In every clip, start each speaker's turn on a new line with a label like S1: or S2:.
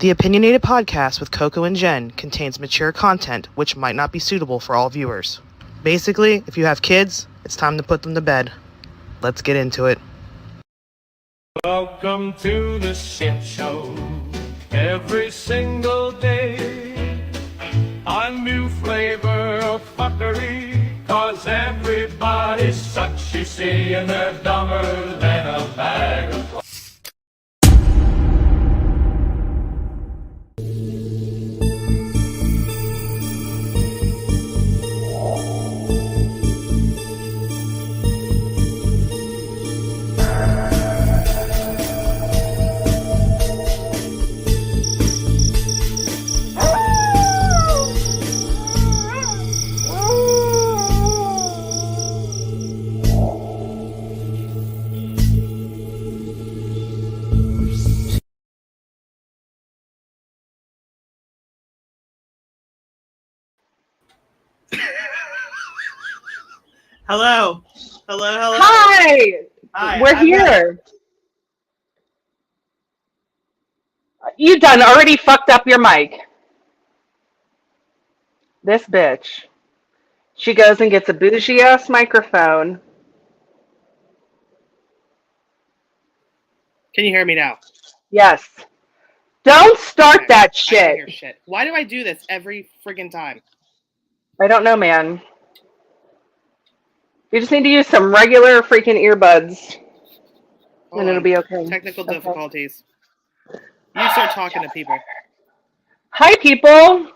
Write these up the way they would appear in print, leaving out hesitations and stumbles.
S1: The Opinionated Podcast with Coco and Jen contains mature content which might not be suitable for all viewers. Basically, if you have kids, it's time to put them to bed. Let's get into it.
S2: Welcome to the shit show. Every single day, a new flavor of fuckery. Cause everybody's such, you see, and they're dumber than a bag of
S1: Hello.
S3: Hi. We're
S1: I'm
S3: here. You done already fucked up your mic. This bitch. She goes and gets a bougie ass microphone.
S1: Can you hear me now?
S3: Yes. Don't start
S1: Okay.
S3: that
S1: I can
S3: shit.
S1: hear shit. Why do I do this every friggin' time?
S3: I don't know, man. You just need to use some regular freaking earbuds.
S1: Hold
S3: And it'll
S1: on.
S3: be okay.
S1: Technical
S3: Okay.
S1: difficulties. You start talking to people.
S3: Hi, people.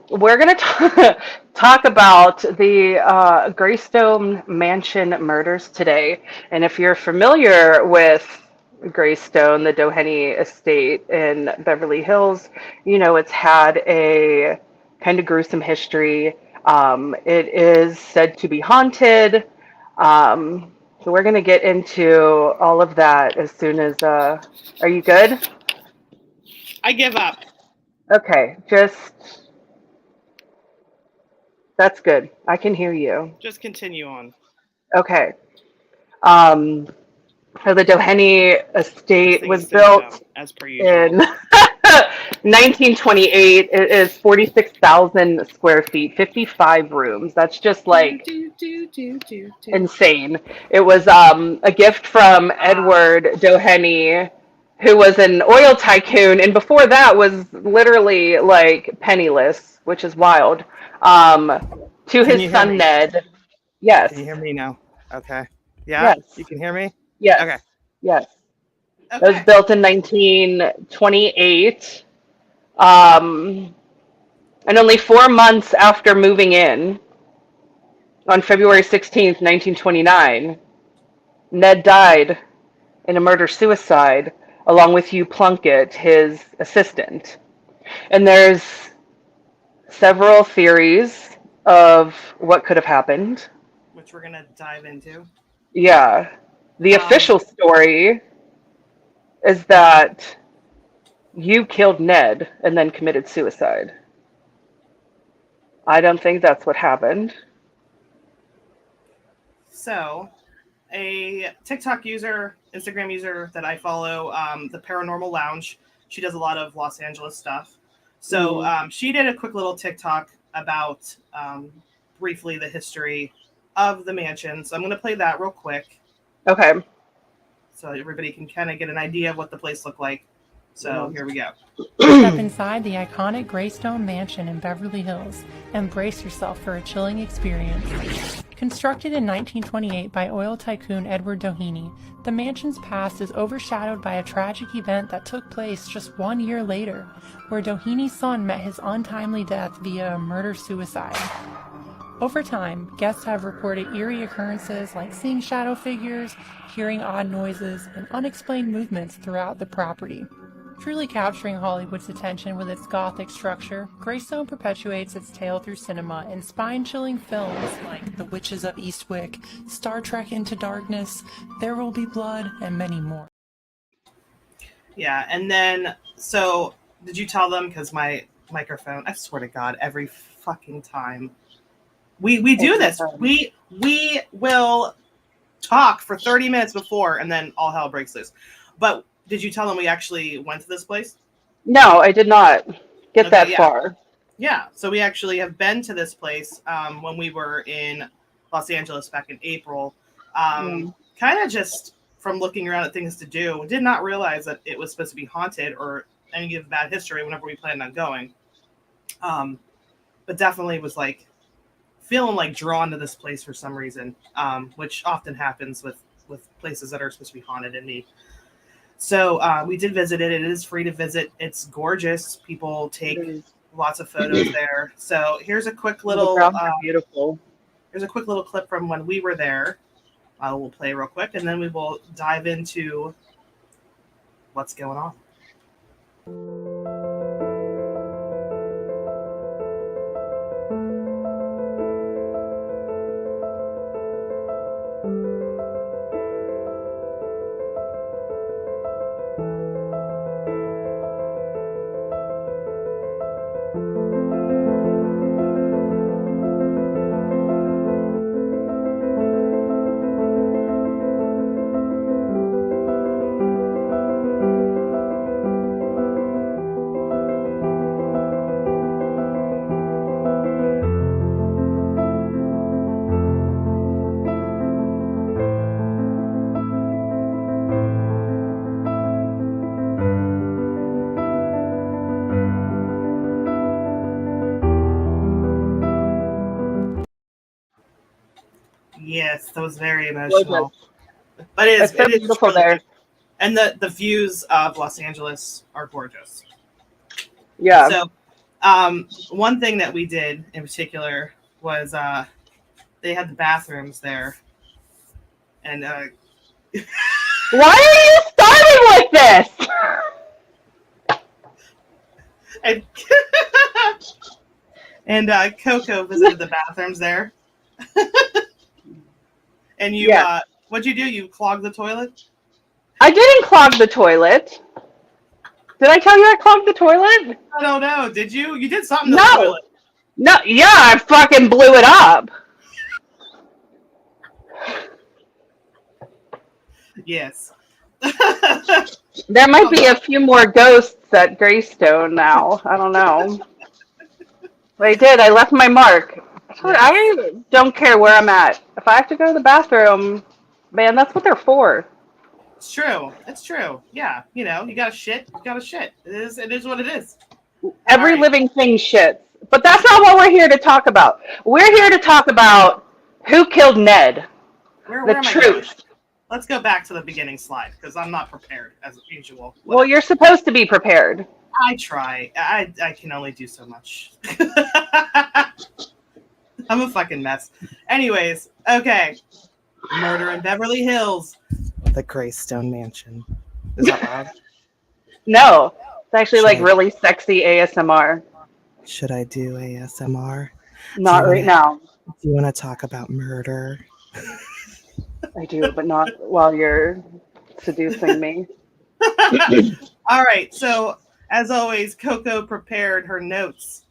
S3: We're going to talk about the Greystone Mansion murders today. And if you're familiar with Greystone, the Doheny estate in Beverly Hills, you know it's had a kind of gruesome history. It is said to be haunted. So we're going to get into all of that as soon as, are you good?
S1: I give up.
S3: Okay, that's good. I can hear you.
S1: Just continue on.
S3: Okay. Um, so the Doheny
S1: This
S3: estate
S1: thing
S3: was
S1: is so dumb,
S3: built
S1: as per
S3: in
S1: usual.
S3: 1928. It is 46,000 square feet, 55 rooms. That's just like insane. It was a gift from Edward Doheny, who was an oil tycoon, and before that was literally like penniless, which is wild. To
S1: Can
S3: his
S1: you hear
S3: son
S1: me?
S3: Ned. Yes.
S1: Can you hear me now? Okay. Yeah?
S3: Yes.
S1: You can hear me?
S3: Yes.
S1: Okay.
S3: Yes. It was
S1: Okay.
S3: built in 1928. Um, and only 4 months after moving in, on February 16th, 1929, Ned died in a murder-suicide along with Hugh Plunkett, his assistant. And there's several theories of what could have happened.
S1: Which we're going to dive into.
S3: Yeah. The official story is that you killed Ned and then committed suicide. I don't think that's what happened.
S1: So, a TikTok user, Instagram user that I follow, the Paranormal Lounge, she does a lot of Los Angeles stuff. So she did a quick little TikTok about briefly the history of the mansion. So I'm going to play that real quick.
S3: Okay.
S1: So everybody can kind of get an idea of what the place looked like. So here we go.
S4: Step inside the iconic Greystone Mansion in Beverly Hills and brace yourself for a chilling experience. Constructed in 1928 by oil tycoon Edward Doheny, the mansion's past is overshadowed by a tragic event that took place just 1 year later, where Doheny's son met his untimely death via a murder-suicide. Over time, guests have reported eerie occurrences like seeing shadow figures, hearing odd noises, and unexplained movements throughout the property. Truly capturing Hollywood's attention with its gothic structure, Greystone perpetuates its tale through cinema in spine-chilling films like The Witches of Eastwick, Star Trek Into Darkness, There Will Be Blood, and many more.
S1: Yeah, and then, so, did you tell them, because my microphone, I swear to God, every fucking time. We do this. We will talk for 30 minutes before, and then all hell breaks loose. But Did you tell them we actually went to this place?
S3: No, I did not get that
S1: Yeah.
S3: far.
S1: Yeah, so we actually have been to this place when we were in Los Angeles back in April. Kind of just from looking around at things to do, did not realize that it was supposed to be haunted or any of bad history whenever we planned on going. But definitely was like feeling like drawn to this place for some reason, which often happens with places that are supposed to be haunted in me. So we did visit it. It is free to visit. It's gorgeous. People take lots of photos there. So here's a quick little
S3: beautiful.
S1: Here's a quick little clip from when we were there. We'll play real quick, and then we will dive into what's going on. Yes, that was very emotional. But it is
S3: beautiful
S1: really
S3: there.
S1: And the views of Los Angeles are gorgeous.
S3: Yeah.
S1: So one thing that we did in particular was they had the bathrooms there. And
S3: why are you starting with this?
S1: and Coco visited the bathrooms there. And you, what'd you do? You clogged the toilet?
S3: I didn't clog the toilet. Did I tell you I clogged the toilet?
S1: I don't know. Did you? You did something to the toilet.
S3: No. Yeah, I fucking blew it up.
S1: Yes.
S3: There might be a few more ghosts at Greystone now. I don't know. But I did. I left my mark. I don't care where I'm at. If I have to go to the bathroom, man, that's what they're for.
S1: It's true. It's true. Yeah. You know, you gotta shit. You gotta shit. It is what it is.
S3: Every living thing shits. But that's not what we're here to talk about. We're here to talk about who killed Ned.
S1: Where am I going? Let's go back to the beginning slide because I'm not prepared as usual. Whatever.
S3: Well, you're supposed to be prepared.
S1: I try. I can only do so much. I'm a fucking mess. Anyways, okay. Murder in Beverly Hills. The Greystone Mansion. Is that loud?
S3: No. It's actually like really sexy ASMR.
S1: Should I do ASMR?
S3: Not right now.
S1: Do you want to talk about murder?
S3: I do, but not while you're seducing me.
S1: All right. So, as always, Coco prepared her notes.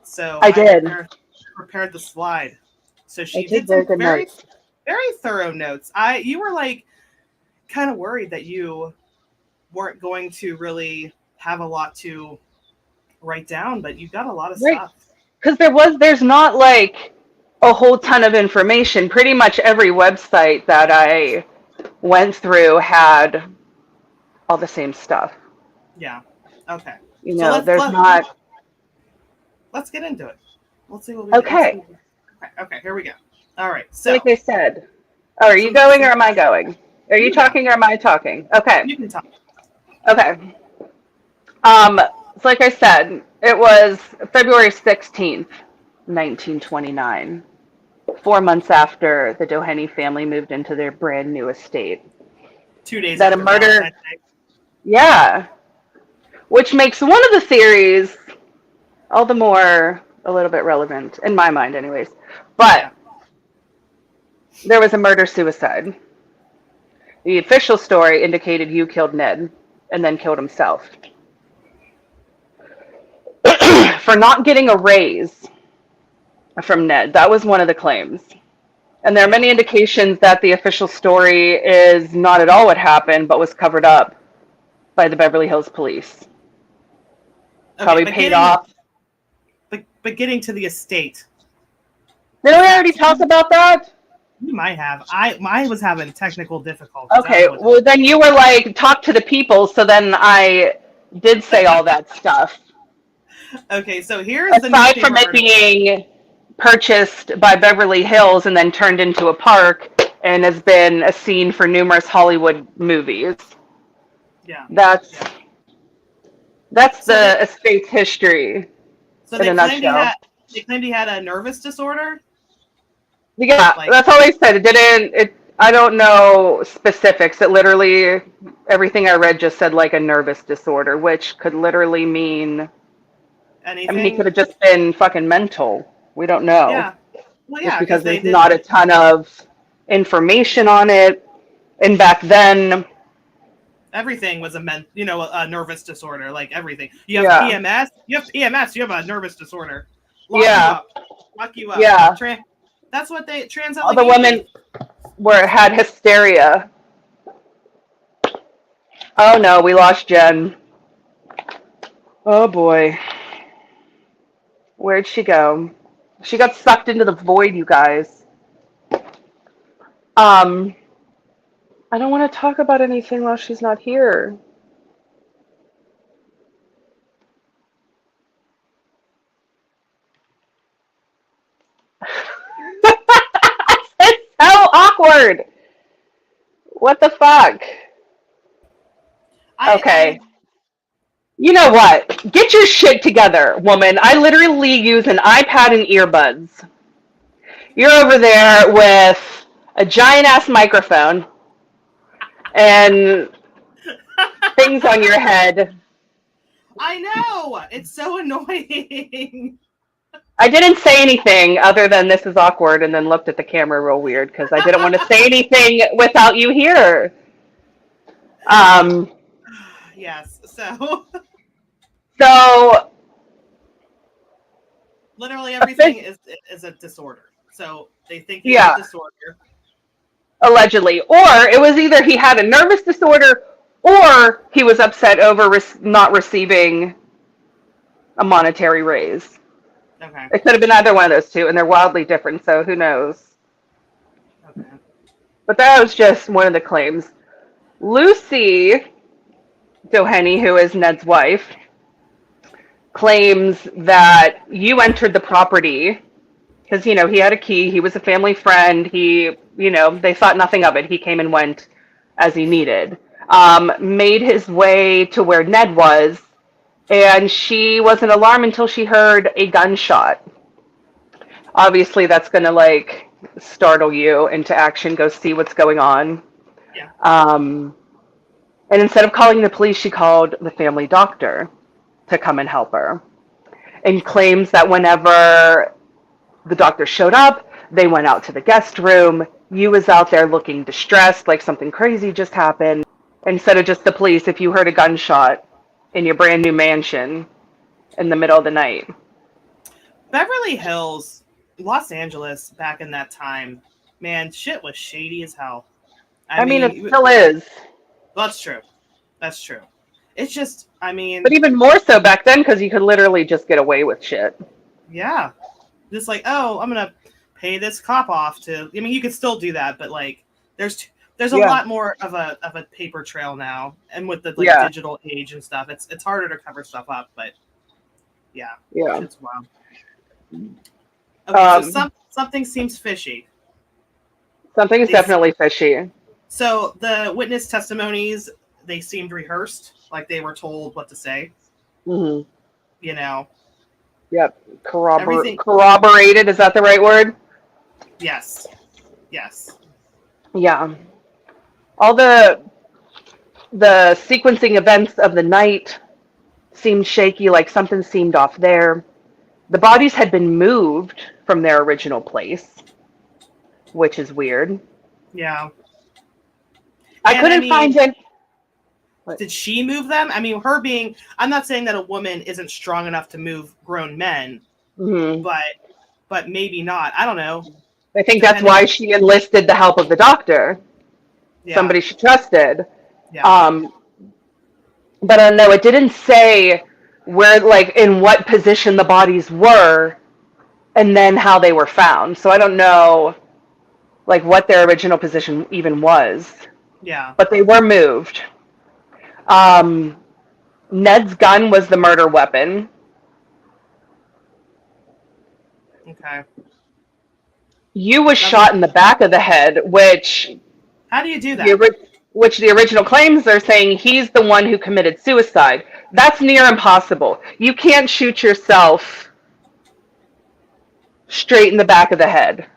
S1: So
S3: I did.
S1: Prepared the slide. So she
S3: did
S1: some
S3: very
S1: thorough notes. You were like kind of worried that you weren't going to really have a lot to write down, but you got a lot of stuff.
S3: Because there's not like a whole ton of information. Pretty much every website that I went through had all the same stuff.
S1: Yeah. Okay.
S3: You know, so
S1: let's get into it. Let's see what we
S3: Okay.
S1: Okay, here we go. All right. So
S3: like I said. Oh, are you going or am I going? Are you talking or am I talking? Okay.
S1: You can talk.
S3: Okay. So like I said, it was February 16th, 1929. 4 months after the Doheny family moved into their brand new estate.
S1: 2 days
S3: that
S1: after
S3: a murder.
S1: Valentine's Day.
S3: Yeah. Which makes one of the theories all the more a little bit relevant, in my mind anyways. But there was a murder-suicide. The official story indicated you killed Ned and then killed himself. For not getting a raise from Ned. That was one of the claims. And there are many indications that the official story is not at all what happened, but was covered up by the Beverly Hills police.
S1: Okay,
S3: Probably paid off.
S1: But getting to the estate.
S3: Did we already talk about that?
S1: You might have. I was having technical difficulties.
S3: Okay, well then you were like, talk to the people, so then I did say all that stuff.
S1: Okay, so here's
S3: aside from it being purchased by Beverly Hills and then turned into a park and has been a scene for numerous Hollywood movies.
S1: Yeah.
S3: That's the estate's history in a nutshell.
S1: They claimed he had a nervous disorder.
S3: Yeah, that's all they said. I don't know specifics. It literally, everything I read just said like a nervous disorder, which could literally mean
S1: anything.
S3: I mean, he could have just been fucking mental. We don't know.
S1: Yeah. Well, yeah,
S3: just because there's not a ton of information on it. And back then,
S1: everything was a nervous disorder, like everything. You have PMS. You have PMS. You have a nervous disorder. Lock you up.
S3: Yeah.
S1: That's what trans.
S3: All the women had hysteria. Oh no, we lost Jen. Oh boy. Where'd she go? She got sucked into the void, you guys. I don't want to talk about anything while she's not here. It's so awkward. What the fuck? Okay. You know what? Get your shit together, woman. I literally use an iPad and earbuds. You're over there with a giant ass microphone and things on your head.
S1: I know. It's so annoying.
S3: I didn't say anything other than this is awkward and then looked at the camera real weird because I didn't want to say anything without you here.
S1: Yes. So literally everything is a disorder. So they think he has a disorder.
S3: Allegedly. Or it was either he had a nervous disorder or he was upset over not receiving a monetary raise.
S1: Okay.
S3: It could have been either one of those two, and they're wildly different, so who knows?
S1: Okay.
S3: But that was just one of the claims. Lucy Doheny, who is Ned's wife, claims that you entered the property because, he had a key. He was a family friend. They thought nothing of it. He came and went as he needed. Made his way to where Ned was, and she wasn't alarmed until she heard a gunshot. Obviously, that's going to, startle you into action, go see what's going on.
S1: Yeah.
S3: And instead of calling the police, she called the family doctor to come and help her. And claims that whenever the doctor showed up, they went out to the guest room. You was out there looking distressed, like something crazy just happened. Instead of just the police, if you heard a gunshot in your brand new mansion in the middle of the night.
S1: Beverly Hills, Los Angeles, back in that time, man, shit was shady as hell.
S3: I mean, it still is.
S1: That's true. That's true. It's just,
S3: but even more so back then because you could literally just get away with shit.
S1: Yeah. Just I'm going to pay this cop off to, you could still do that, but there's a lot more of a paper trail now. And with the digital age and stuff, it's harder to cover stuff up, but yeah. It's wild. Okay, so something seems fishy.
S3: Something is definitely fishy.
S1: So the witness testimonies, they seemed rehearsed, like they were told what to say.
S3: Mm-hmm.
S1: Yep.
S3: Corroborated, is that the right word?
S1: Yes.
S3: Yeah. All the sequencing events of the night seemed shaky, like something seemed off there. The bodies had been moved from their original place, which is weird.
S1: Yeah.
S3: I couldn't find it.
S1: Did she move them? I'm not saying that a woman isn't strong enough to move grown men, but maybe not. I don't know.
S3: I think that's why she enlisted the help of the doctor. Yeah. Somebody she trusted.
S1: Yeah.
S3: But I don't know, it didn't say where, like, in what position the bodies were and then how they were found. So I don't know, like, what their original position even was.
S1: Yeah.
S3: But they were moved. Ned's gun was the murder weapon.
S1: Okay.
S3: You was
S1: Now,
S3: shot in the back of the head,
S1: how do you do
S3: the,
S1: that?
S3: which the original claims are saying he's the one who committed suicide. That's near impossible. You can't shoot yourself straight in the back of the head.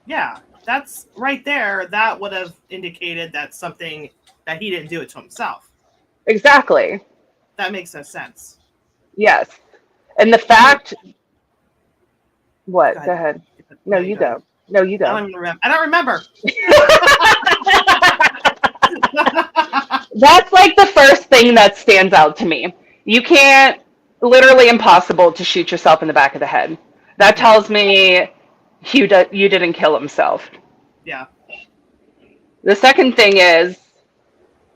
S1: Yeah, that's right there. That would have indicated that something that he didn't do it to himself.
S3: Exactly.
S1: That makes no sense.
S3: Yes. And the fact. What? Go ahead. No, you go. No, you
S1: I
S3: go.
S1: don't even remember. I don't remember.
S3: That's like the first thing that stands out to me. You can't, literally impossible to shoot yourself in the back of the head. That tells me you didn't kill himself.
S1: Yeah.
S3: The second thing is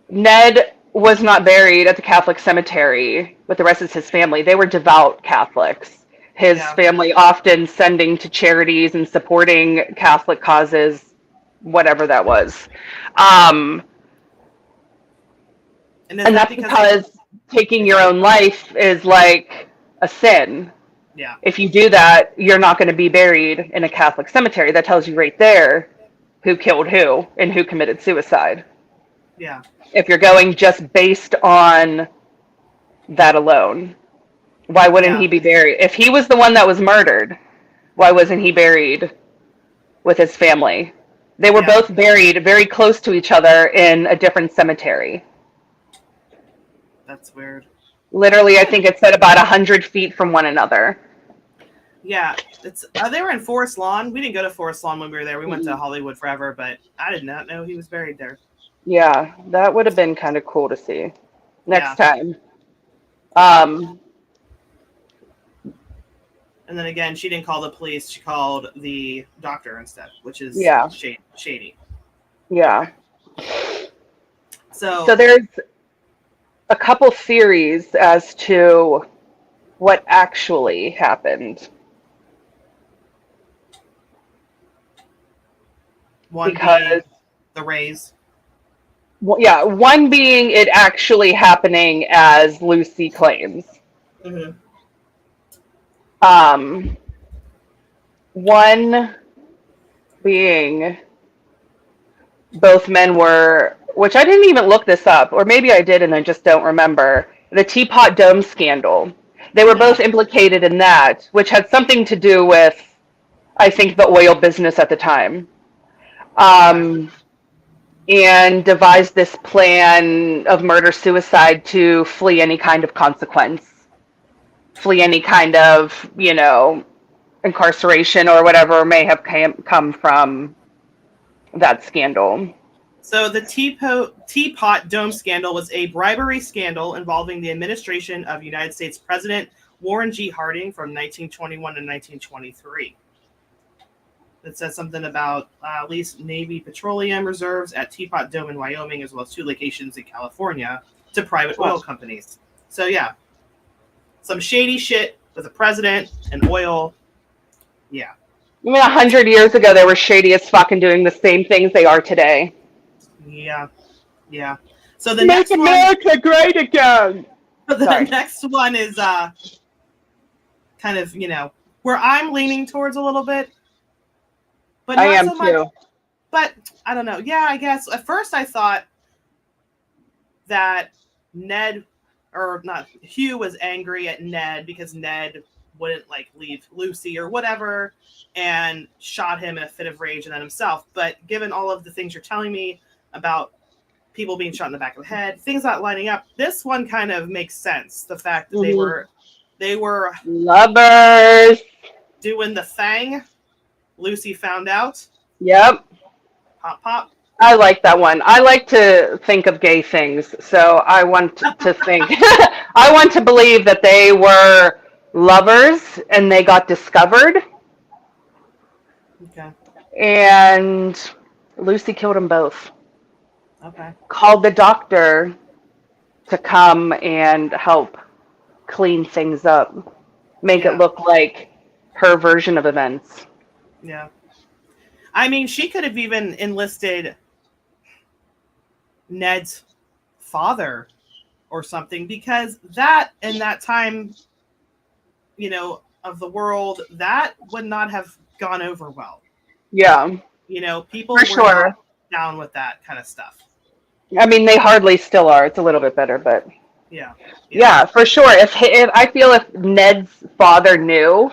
S3: Ned was not buried at the Catholic cemetery with the rest of his family. They were devout Catholics. His family often sending to charities and supporting Catholic causes, whatever that was.
S1: And
S3: that's because taking your own life is like a sin.
S1: Yeah.
S3: If you do that, you're not going to be buried in a Catholic cemetery. That tells you right there who killed who and who committed suicide.
S1: Yeah.
S3: If you're going just based on that alone, why wouldn't he be buried? If he was the one that was murdered, why wasn't he buried with his family? They were both buried very close to each other in a different cemetery.
S1: That's weird.
S3: Literally, I think it said about 100 feet from one another.
S1: Yeah, it's they were in Forest Lawn. We didn't go to Forest Lawn when we were there. We went to Hollywood Forever, but I did not know he was buried there.
S3: Yeah, that would have been kind of cool to see next time.
S1: And then again, she didn't call the police. She called the doctor instead, which is shady.
S3: Yeah.
S1: So
S3: there's a couple theories as to what actually happened.
S1: One being the raise.
S3: Well, yeah, one being it actually happening as Lucy claims.
S1: Mm-hmm.
S3: One being both men were, which I didn't even look this up, or maybe I did and I just don't remember, the Teapot Dome scandal. They were both implicated in that, which had something to do with, I think, the oil business at the time. And devised this plan of murder-suicide to flee any kind of consequence, flee any kind of, incarceration or whatever may have come from that scandal.
S1: So the Teapot Dome scandal was a bribery scandal involving the administration of United States President Warren G. Harding from 1921 to 1923. It says something about leased Navy petroleum reserves at Teapot Dome in Wyoming, as well as 2 locations in California to private oil companies. So yeah, some shady shit with the president and oil. Yeah.
S3: I mean, 100 years ago, they were shady as fuck and doing the same things they are today.
S1: Yeah. Yeah. So the next
S3: America great again.
S1: The next one is kind of, where I'm leaning towards a little bit. But not
S3: I am
S1: so much,
S3: too.
S1: But I don't know. Yeah, I guess at first I thought that Hugh was angry at Ned because Ned wouldn't leave Lucy or whatever and shot him in a fit of rage and then himself. But given all of the things you're telling me about people being shot in the back of the head, things not lining up, this one kind of makes sense. The fact that they were
S3: lovers
S1: doing the thing. Lucy found out.
S3: Yep.
S1: Pop, pop.
S3: I like that one. I like to think of gay things, so I want to think. I want to believe that they were lovers and they got discovered.
S1: Okay.
S3: And Lucy killed them both.
S1: Okay.
S3: Called the doctor to come and help clean things up, make it
S1: Yeah.
S3: look like her version of events.
S1: Yeah. I mean, she could have even enlisted Ned's father or something, because that in that time, of the world, that would not have gone over well.
S3: Yeah,
S1: People
S3: for
S1: were not
S3: sure.
S1: down with that kind of stuff.
S3: I mean, they hardly still are. It's a little bit better, but
S1: Yeah. Yeah.
S3: yeah, for sure. If I feel if Ned's father knew,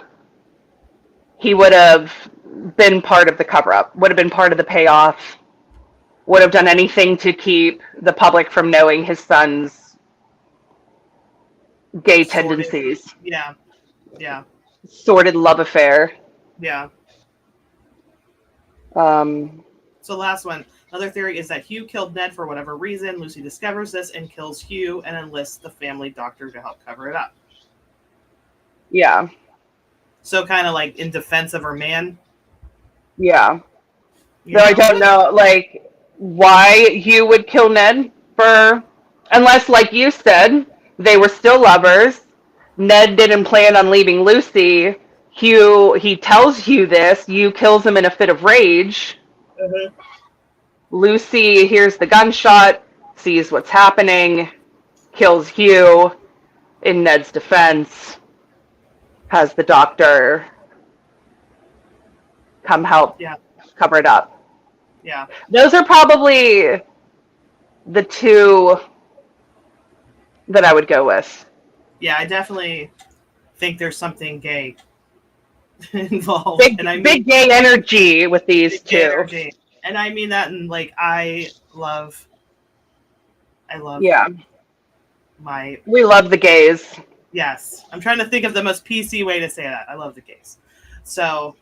S3: he would have been part of the cover up, would have been part of the payoff, would have done anything to keep the public from knowing his son's gay
S1: Sorted.
S3: tendencies,
S1: Yeah. Yeah.
S3: sordid love affair.
S1: Yeah.
S3: Um,
S1: So last one. Another theory is that Hugh killed Ned for whatever reason. Lucy discovers this and kills Hugh and enlists the family doctor to help cover it up.
S3: yeah,
S1: So kind of like in defense of her man.
S3: yeah.
S1: you
S3: Though I
S1: know?
S3: don't know, like, why Hugh would kill Ned for, unless, like you said, they were still lovers. Ned didn't plan on leaving Lucy. He tells Hugh this. Hugh kills him in a fit of rage.
S1: Mhm.
S3: Lucy hears the gunshot, sees what's happening, kills Hugh in Ned's defense, has the doctor come help
S1: Yeah.
S3: cover it up.
S1: Yeah.
S3: Those are probably the two that I would go with.
S1: Yeah. I definitely think there's something gay involved. And I mean,
S3: Big gay energy with these
S1: big gay
S3: two.
S1: energy. And I mean that in like, I love
S3: Yeah,
S1: my,
S3: we love the gays.
S1: yes. I'm trying to think of the most PC way to say that. I love the gays. So,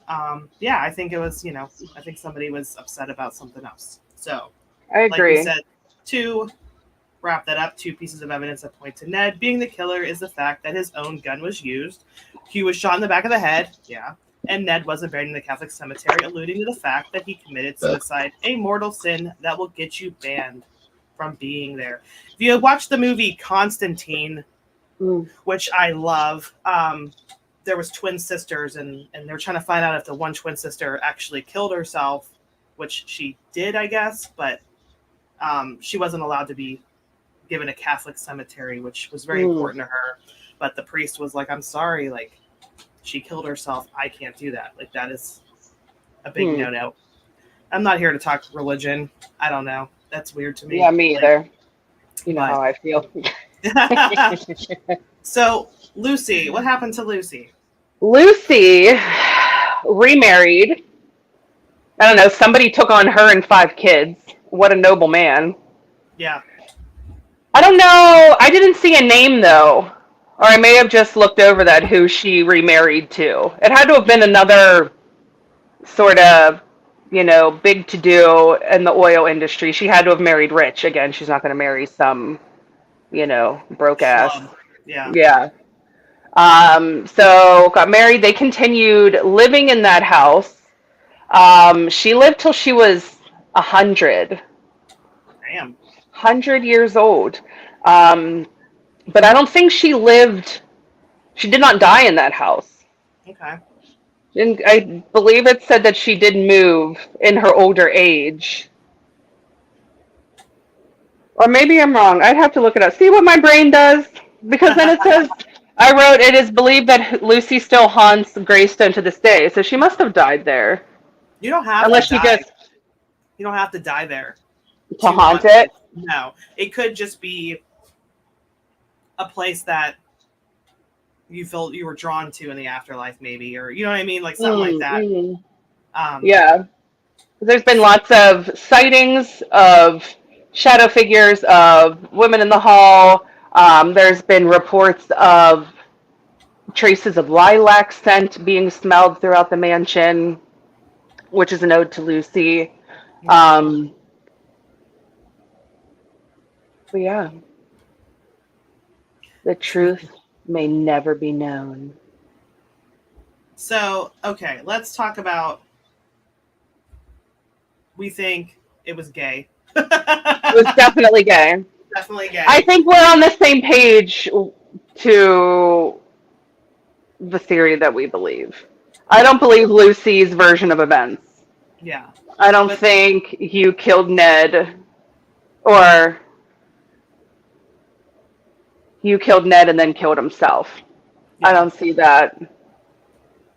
S1: yeah, I think it was, I think somebody was upset about something else. So,
S3: I
S1: like we
S3: agree.
S1: said, to wrap that up, two pieces of evidence that point to Ned being the killer is the fact that his own gun was used. Hugh was shot in the back of the head, yeah, and Ned wasn't buried in the Catholic cemetery, alluding to the fact that he committed suicide, a mortal sin that will get you banned from being there. If you watch the movie Constantine, which I love, there was twin sisters, and they were trying to find out if the one twin sister actually killed herself, which she did, I guess, but she wasn't allowed to be given a Catholic cemetery, which was very important to her. But the priest was like, I'm sorry, like, she killed herself. I can't do that. Like, that is a big no-no. I'm not here to talk religion. I don't know. That's weird to me.
S3: Yeah, me either. You know
S1: but-
S3: how I feel.
S1: So, Lucy, what happened to Lucy?
S3: Lucy remarried. I don't know, somebody took on her and 5 kids. What a noble man.
S1: Yeah.
S3: I don't know. I didn't see a name, though. Or I may have just looked over that, who she remarried to. It had to have been another sort of, big to-do in the oil industry. She had to have married rich. Again, she's not going to marry some, broke ass.
S1: Schlub. Yeah.
S3: Yeah. So got married. They continued living in that house. She lived till she was 100.
S1: Damn.
S3: 100 years old. But I don't think she did not die in that house.
S1: Okay.
S3: And I believe it said that she did move in her older age. Or maybe I'm wrong. I'd have to look it up. See what my brain does? Because then it says, I wrote, it is believed that Lucy still haunts Greystone to this day. So she must have died there.
S1: You don't have
S3: Unless
S1: to
S3: she
S1: die.
S3: just
S1: You don't have to die there.
S3: to haunt it.
S1: No. It could just be a place that you felt you were drawn to in the afterlife, maybe, or you know what I mean, like something like that.
S3: Yeah. There's been lots of sightings of shadow figures of women in the hall. There's been reports of traces of lilac scent being smelled throughout the mansion, which is an ode to Lucy. But yeah. The truth may never be known.
S1: So, okay, let's talk about. We think it was gay.
S3: It was definitely gay.
S1: Definitely gay.
S3: I think we're on the same page to the theory that we believe. I don't believe Lucy's version of events.
S1: Yeah.
S3: I don't
S1: But
S3: think you killed Ned, or you killed Ned and then killed himself. I
S1: yeah.
S3: don't see that.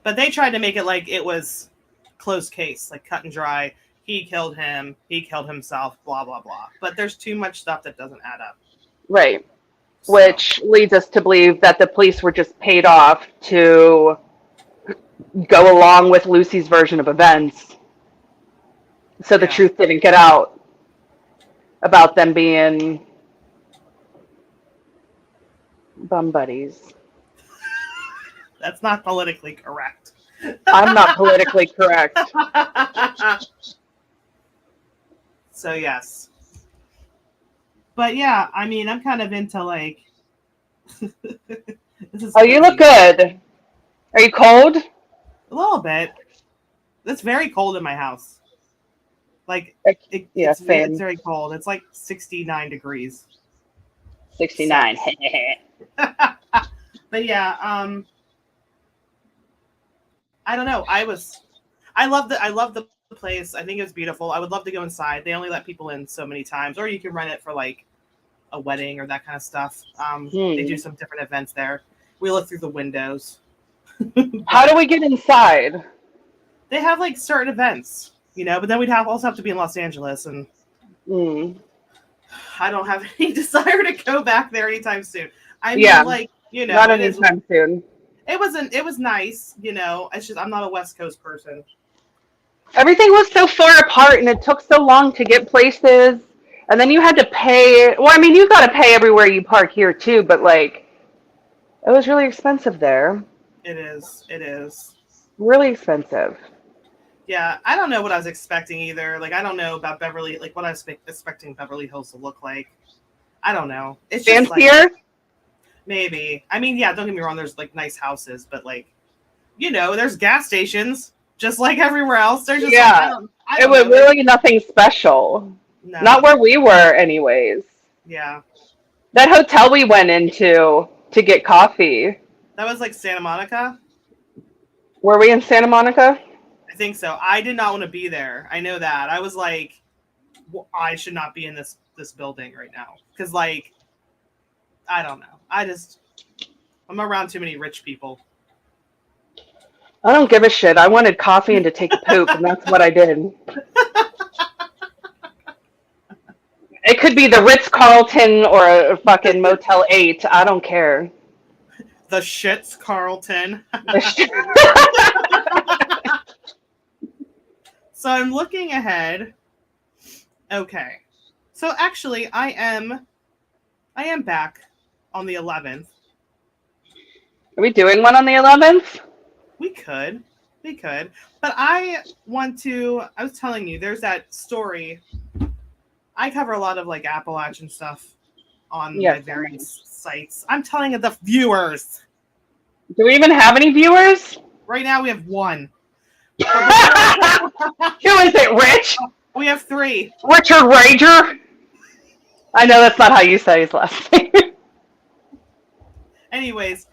S1: But they tried to make it like it was closed case, like cut and dry. He killed him. He killed himself. Blah blah blah. But there's too much stuff that doesn't add up.
S3: Right.
S1: So,
S3: Which leads us to believe that the police were just paid off to go along with Lucy's version of events. So the
S1: yeah.
S3: truth didn't get out about them being bum buddies.
S1: That's not politically correct.
S3: I'm not politically correct.
S1: So yes. But yeah, I mean, I'm kind of into like. This is
S3: Oh, you look
S1: crazy.
S3: good. Are you cold?
S1: A little bit. It's very cold in my house. Like
S3: Yeah,
S1: it's
S3: same.
S1: very cold. It's like 69 degrees.
S3: 69.
S1: But yeah, I don't know. I love the place. I think it's beautiful. I would love to go inside. They only let people in so many times, or you can rent it for like a wedding or that kind of stuff. They do some different events there. We look through the windows.
S3: How do we get inside?
S1: They have like certain events, but then we'd also have to be in Los Angeles, and I don't have any desire to go back there anytime soon. I mean,
S3: Yeah.
S1: like,
S3: Not anytime soon.
S1: It was nice, It's just I'm not a West Coast person.
S3: Everything was so far apart, and it took so long to get places. And then you had to pay. Well, I mean, you got to pay everywhere you park here too, but like, it was really expensive there.
S1: It is. It is.
S3: Really expensive.
S1: Yeah, I don't know what I was expecting either. Like, I don't know about Beverly, like what I was expecting Beverly Hills to look like. I don't know. It's just
S3: Fancier?
S1: like maybe. I mean, yeah, don't get me wrong. There's like nice houses, but like, there's gas stations just like everywhere else. There's just
S3: Yeah.
S1: like, I don't
S3: It was
S1: know.
S3: really nothing special.
S1: No.
S3: Not where we were, anyways.
S1: Yeah,
S3: That hotel we went into to get coffee.
S1: that was like Santa Monica.
S3: Were we in Santa Monica?
S1: I think so. I did not want to be there. I know that. I was like, I should not be in this building right now because, like, I don't know. I'm around too many rich people.
S3: I don't give a shit. I wanted coffee and to take a poop, and that's what I did. It could be the Ritz-Carlton or a fucking Motel 8. I don't care.
S1: The Shits Carlton. So I'm looking ahead. Okay. So actually, I am back on the 11th.
S3: Are we doing one on the 11th?
S1: We could. But I was telling you, there's that story. I cover a lot of like Appalachian stuff on my various sites. I'm telling the viewers.
S3: Do we even have any viewers?
S1: Right now we have one.
S3: Who is it, Rich?
S1: We have 3.
S3: Richard Rager? I know that's not how you say his last name.
S1: Anyways,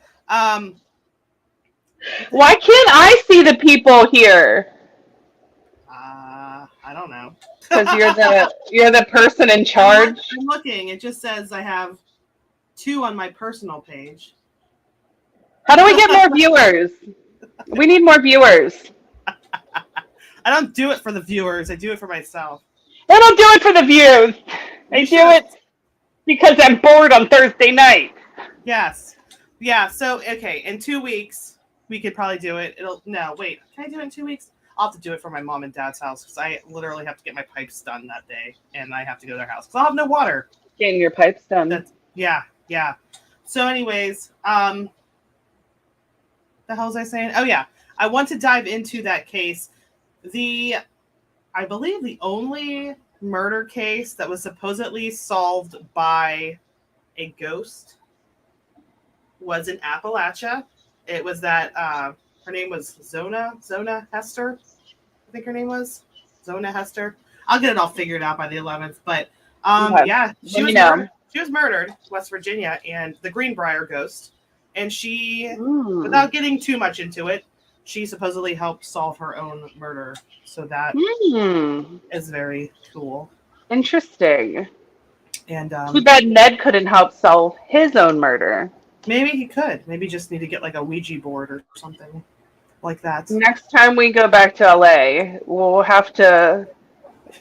S3: why can't I see the people here?
S1: I don't know.
S3: Because you're the person in charge.
S1: I'm looking. It just says I have 2 on my personal page.
S3: How do we get more viewers? We need more viewers.
S1: I don't do it for the viewers. I do it for myself.
S3: I don't do it for the views. I do it because I'm bored on Thursday night.
S1: Yes. Yeah. So, okay. In 2 weeks, we could probably do it. No, wait. Can I do it in 2 weeks? I'll have to do it for my mom and dad's house because I literally have to get my pipes done that day, and I have to go to their house because I'll have no water.
S3: Getting your pipes done.
S1: Yeah. So, anyways, the hell was I saying? Oh yeah, I want to dive into that case. I believe the only murder case that was supposedly solved by a ghost was in Appalachia. It was that her name was Zona Hester. I think her name was Zona Hester. I'll get it all figured out by the 11th. But yeah, she was murdered. She was murdered, West Virginia, and the Greenbrier ghost. And she,
S3: Mm.
S1: without getting too much into it, she supposedly helped solve her own murder. So that is very cool.
S3: Interesting.
S1: And
S3: Too bad Ned couldn't help solve his own murder.
S1: maybe he could. Maybe just need to get like a Ouija board or something like that.
S3: Next time we go back to LA, we'll have to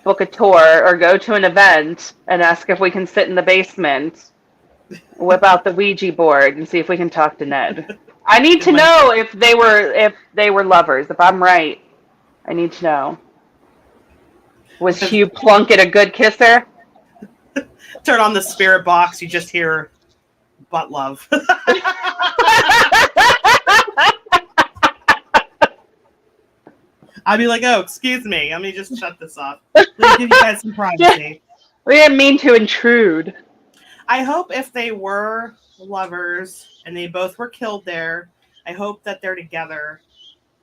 S3: book a tour or go to an event and ask if we can sit in the basement, whip out the Ouija board, and see if we can talk to Ned. I need to know if they were lovers. If I'm right, I need to know. Was Hugh Plunkett a good kisser?
S1: Turn on the spirit box, you just hear butt love. I'd be like, oh, excuse me. Let me just shut this off. Let me give you guys some privacy.
S3: We didn't mean to intrude.
S1: I hope if they were lovers and they both were killed there, I hope that they're together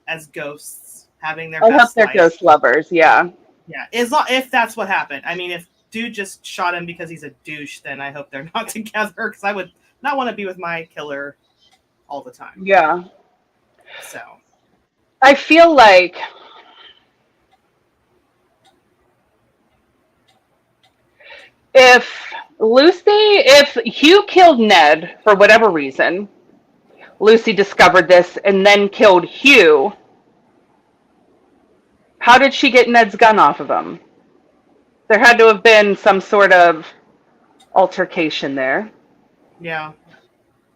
S1: as ghosts, having their
S3: I
S1: best
S3: hope they're
S1: life.
S3: ghost lovers, yeah.
S1: Yeah, if that's what happened. I mean, if dude just shot him because he's a douche, then I hope they're not together, because I would not want to be with my killer all the time.
S3: Yeah.
S1: So
S3: I feel like if Hugh killed Ned for whatever reason, Lucy discovered this and then killed Hugh, how did she get Ned's gun off of him? There had to have been some sort of altercation there.
S1: yeah,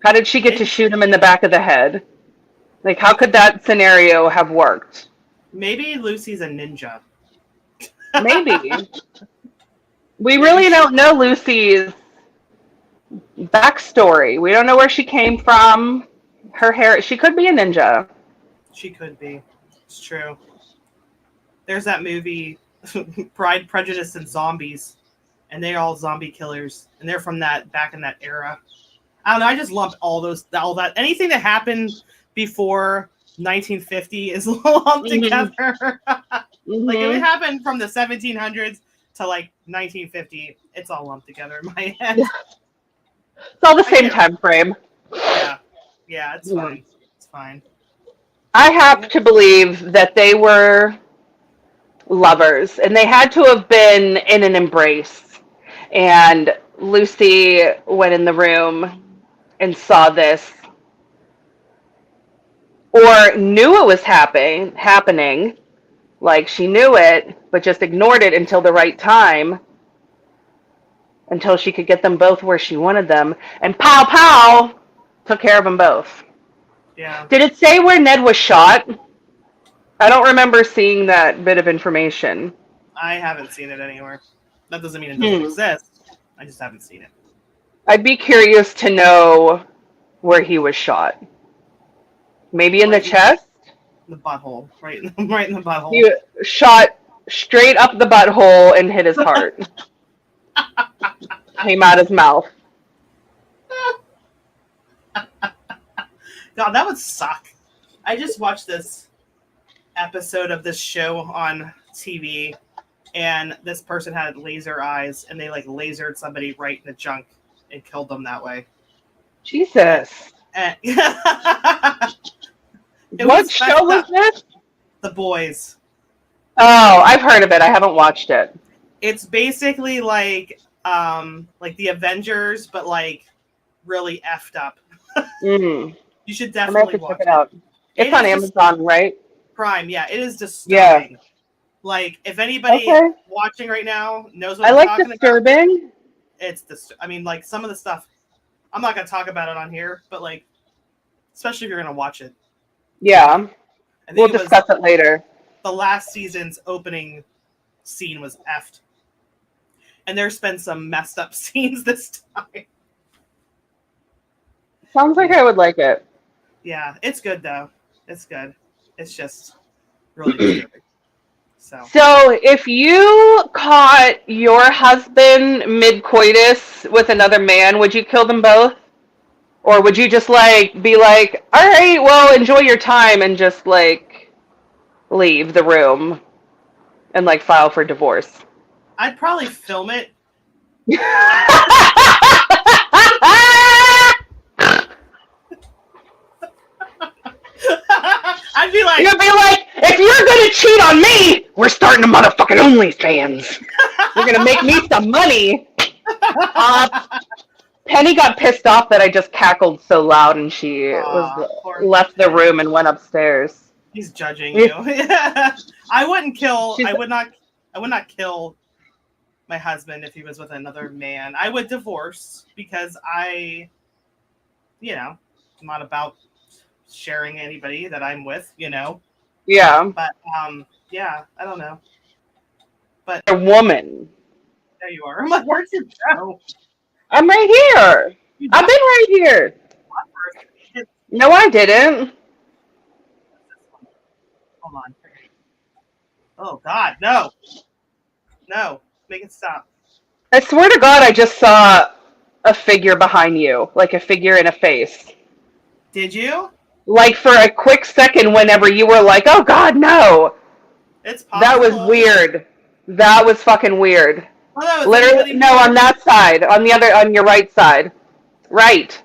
S3: How did she get to shoot him in the back of the head? Like, how could that scenario have worked?
S1: maybe Lucy's a ninja.
S3: Maybe. We really don't know Lucy's backstory. We don't know where she came from. Her hair, she could be a ninja.
S1: She could be. It's true. There's that movie, Pride, Prejudice, and Zombies, and they're all zombie killers, and they're from back in that era. I don't know. I just lumped all that. Anything that happened before 1950 is lumped together. Like if it happened from the 1700s to like 1950, it's all lumped together in my head.
S3: It's all the same time frame.
S1: Yeah, it's fine. It's fine.
S3: I have to believe that they were lovers, and they had to have been in an embrace. And Lucy went in the room and saw this, or knew it was happening, like she knew it, but just ignored it until the right time, until she could get them both where she wanted them, and pow pow, took care of them both.
S1: Yeah.
S3: Did it say where Ned was shot? I don't remember seeing that bit of information.
S1: I haven't seen it anywhere. That doesn't mean it doesn't exist. I just haven't seen it.
S3: I'd be curious to know where he was shot. Maybe in the chest?
S1: The butthole. Right in the butthole.
S3: He shot straight up the butthole and hit his heart. Came out his mouth.
S1: God, that would suck. I just watched this episode of this show on TV, and this person had laser eyes, and they like lasered somebody right in the junk and killed them that way.
S3: Jesus. What show was this?
S1: The Boys.
S3: Oh, I've heard of it. I haven't watched it.
S1: It's basically like the Avengers, but like really effed up.
S3: Mm.
S1: You should
S3: I'm
S1: definitely
S3: gonna
S1: watch
S3: check it out. It's on Amazon, right?
S1: Prime, yeah. It is disturbing.
S3: Yeah.
S1: Like if anybody watching right now knows what
S3: I
S1: I'm
S3: like
S1: talking
S3: disturbing.
S1: about, it's I mean, like some of the stuff. I'm not gonna talk about it on here, but like, especially if you're gonna watch it.
S3: Yeah.
S1: I think
S3: We'll discuss it later.
S1: The last season's opening scene was effed, and there's been some messed up scenes this time.
S3: Sounds like I would like it.
S1: Yeah, it's good though. It's good. It's just really disturbing. So
S3: if you caught your husband mid-coitus with another man, would you kill them both? Or would you just like be like, all right, well, enjoy your time and just like leave the room and like file for divorce?
S1: I'd probably film it. I'd be like,
S3: you'd be like, if you're gonna cheat on me, we're starting a motherfucking OnlyFans. You're gonna make me some money. Penny got pissed off that I just cackled so loud, and she
S1: poor
S3: left the
S1: Penny.
S3: room and went upstairs.
S1: He's judging you. I wouldn't kill.
S3: She's-
S1: I would not kill my husband if he was with another man. I would divorce because I'm not about sharing anybody that I'm with.
S3: Yeah,
S1: But yeah, I don't know. But
S3: a woman.
S1: there you are. I'm like, where'd you go?
S3: I'm right here.
S1: You
S3: I've been right here.
S1: first.
S3: No, I didn't.
S1: Hold on. Oh God, no, make it stop.
S3: I swear to God, I just saw a figure behind you, like a figure in a face.
S1: Did you?
S3: Like for a quick second, whenever you were like, "Oh God, no!"
S1: It's possible.
S3: That was weird. That was fucking weird.
S1: Oh, that was
S3: Literally,
S1: anybody-
S3: no, on that side, on your right side, right.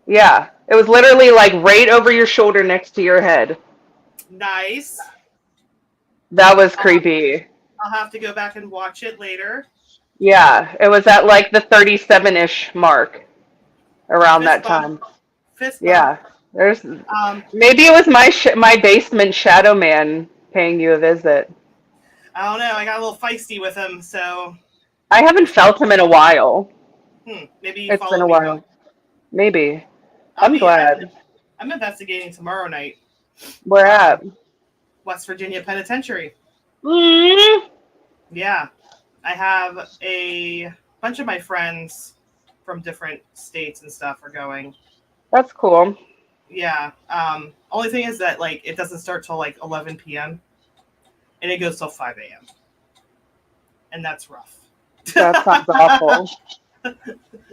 S3: Yeah, it was literally like right over your shoulder, next to your head.
S1: Nice.
S3: That was creepy.
S1: I'll have to go back and watch it later.
S3: Yeah, it was at like the 37-ish mark around that
S1: Fist bump.
S3: time.
S1: Fist bump.
S3: Yeah, there's
S1: Um,
S3: maybe it was my basement shadow man paying you a visit.
S1: I don't know. I got a little feisty with him, so
S3: I haven't felt him in a while.
S1: maybe
S3: It's
S1: follow
S3: been a
S1: me
S3: while.
S1: back.
S3: Maybe. I'm glad.
S1: I'm investigating tomorrow night.
S3: Where at?
S1: West Virginia Penitentiary.
S3: Mm.
S1: Yeah, I have a bunch of my friends from different states and stuff are going.
S3: That's cool.
S1: Yeah. Only thing is that like it doesn't start till like 11 p.m. and it goes till 5 a.m. and that's rough.
S3: That sounds awful.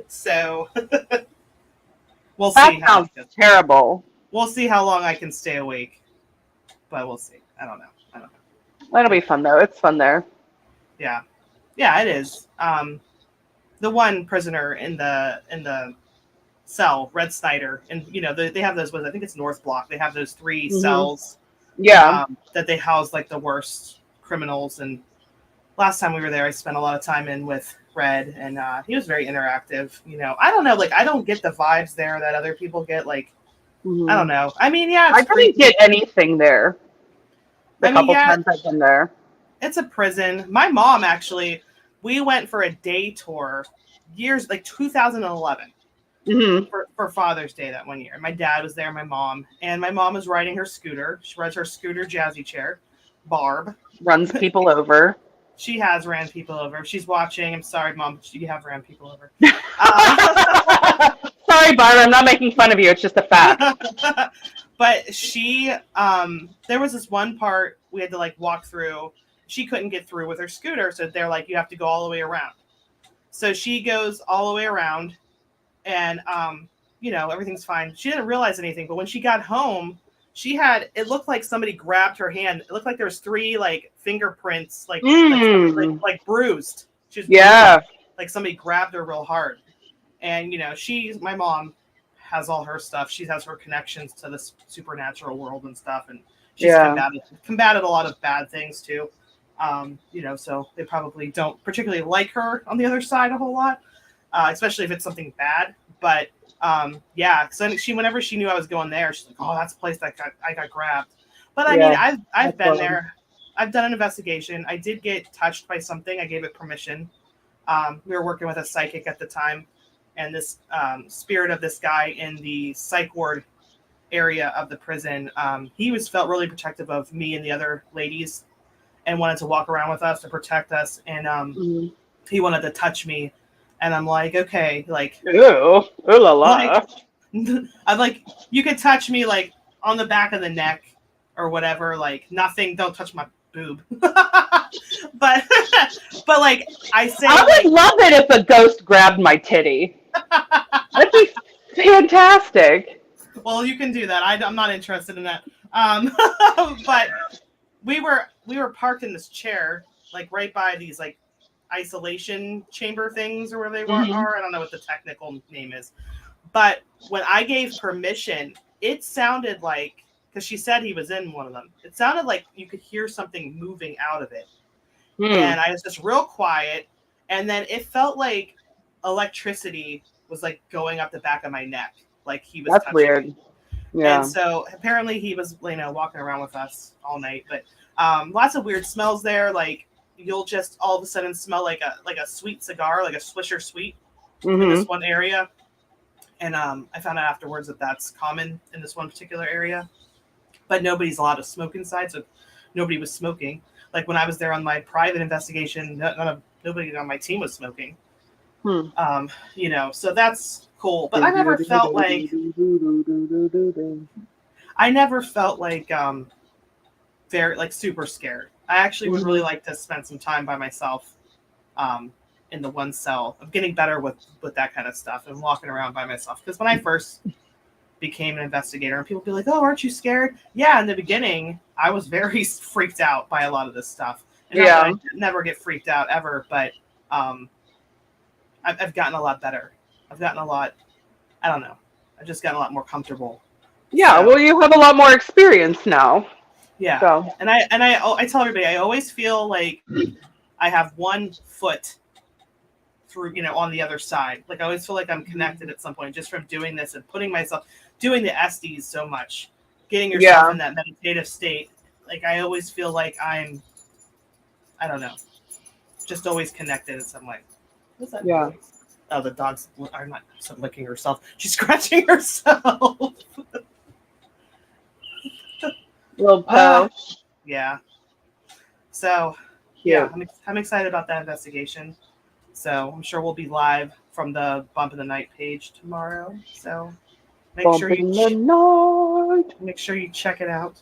S1: So we'll
S3: That
S1: see. How
S3: sounds terrible.
S1: We'll see how long I can stay awake, but we'll see. I don't know.
S3: That'll be fun though. It's fun there.
S1: Yeah, it is. The one prisoner in the cell, Red Snyder, and they have those. I think it's North Block. They have those 3 cells.
S3: Yeah.
S1: That they house like the worst criminals. And last time we were there, I spent a lot of time in with Red, and he was very interactive. I don't know. Like I don't get the vibes there that other people get. Like I don't know. I mean, yeah,
S3: I didn't get anything there. The
S1: I mean,
S3: couple
S1: yeah.
S3: times I've been there.
S1: It's a prison. My mom actually, we went for a day tour years, like 2011 for Father's Day that one year. My dad was there, my mom was riding her scooter. She rides her scooter jazzy chair. Barb.
S3: Runs people over.
S1: She has ran people over. She's watching. I'm sorry, Mom. You have ran people over.
S3: Sorry, Barb. I'm not making fun of you. It's just a fact.
S1: But she, there was this one part we had to like walk through. She couldn't get through with her scooter, so they're like, you have to go all the way around. So she goes all the way around, and everything's fine. She didn't realize anything, but when she got home, it looked like somebody grabbed her hand. It looked like there was 3 like fingerprints, like bruised. She was bruised, like somebody grabbed her real hard. And my mom has all her stuff. She has her connections to this supernatural world and stuff, and she's combated a lot of bad things too. So they probably don't particularly like her on the other side a whole lot, especially if it's something bad. But so whenever she knew I was going there, she's like, "Oh, that's a place that I got grabbed." But I mean, I've been there. I've done an investigation. I did get touched by something. I gave it permission. We were working with a psychic at the time, and this spirit of this guy in the psych ward area of the prison, he felt really protective of me and the other ladies, and wanted to walk around with us to protect us. And he wanted to touch me, and I'm like, okay, like,
S3: ooh la la.
S1: Like, I'm like, you could touch me like on the back of the neck or whatever, like nothing. Don't touch my boob. but like I say,
S3: I would love it if a ghost grabbed my titty. That'd be fantastic.
S1: Well, you can do that. I'm not interested in that. But we were parked in this chair, like right by these like isolation chamber things, or where they are. I don't know what the technical name is. But when I gave permission, it sounded like because she said he was in one of them. It sounded like you could hear something moving out of it.
S3: Hmm.
S1: And I was just real quiet. And then it felt like electricity was like going up the back of my neck. Like he was
S3: That's
S1: touching
S3: weird.
S1: me.
S3: Yeah.
S1: And so apparently he was, walking around with us all night. But lots of weird smells there. Like you'll just all of a sudden smell like a sweet cigar, like a Swisher Sweet in this one area. And I found out afterwards that that's common in this one particular area. But nobody's allowed to smoke inside, so nobody was smoking. Like when I was there on my private investigation, nobody on my team was smoking. So that's cool. But I never felt like very like super scared. I actually would really like to spend some time by myself in the one cell. I'm getting better with that kind of stuff and walking around by myself. Because when I first became an investigator and people be like, oh, aren't you scared? Yeah, in the beginning, I was very freaked out by a lot of this stuff. And I never get freaked out ever, but I've gotten a lot better. I've gotten a lot, I don't know. I've just gotten a lot more comfortable.
S3: Yeah, well, you have a lot more experience now.
S1: Yeah.
S3: So.
S1: And I tell everybody, I always feel like I have one foot through, on the other side. Like I always feel like I'm connected at some point just from doing this and doing the SDs so much, getting yourself in that meditative state. Like I always feel like I don't know, just always connected in some way. What's that noise? Oh, the dog's not licking herself. She's scratching herself.
S3: Little Poe.
S1: Yeah. So, yeah, I'm excited about that investigation. So I'm sure we'll be live from the Bump in the Night page tomorrow. So make sure you check it out.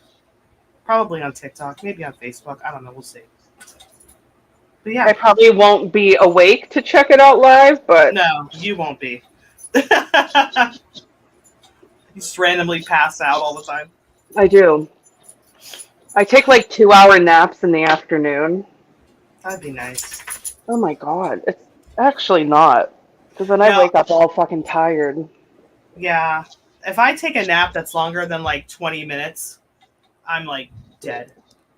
S1: Probably on TikTok, maybe on Facebook. I don't know. We'll see. But yeah,
S3: I probably won't be awake to check it out live, but
S1: no, you won't be. You just randomly pass out all the time.
S3: I do. I take like 2-hour naps in the afternoon.
S1: That'd be nice.
S3: Oh my god, it's actually not, because then I wake up all fucking tired.
S1: Yeah, if I take a nap that's longer than like 20 minutes, I'm like dead.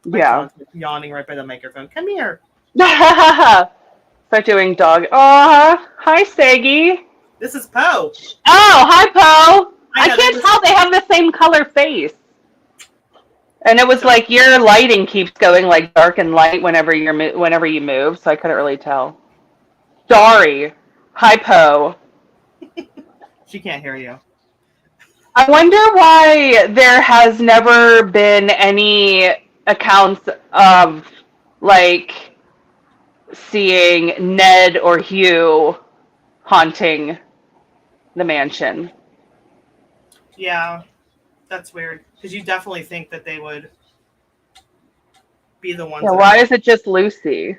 S1: My dog's yawning right by the microphone. Come here.
S3: Start doing dog. Oh, hi, Saggy.
S1: This is Poe.
S3: Oh, hi, Poe. I can't tell. They have the same color face. And it was like your lighting keeps going like dark and light whenever you move, so I couldn't really tell. Dari. Hi, Poe.
S1: She can't hear you.
S3: I wonder why there has never been any accounts of like seeing Ned or Hugh haunting the mansion.
S1: Yeah, that's weird. Because you definitely think that they would be the ones.
S3: Yeah, why is it just Lucy?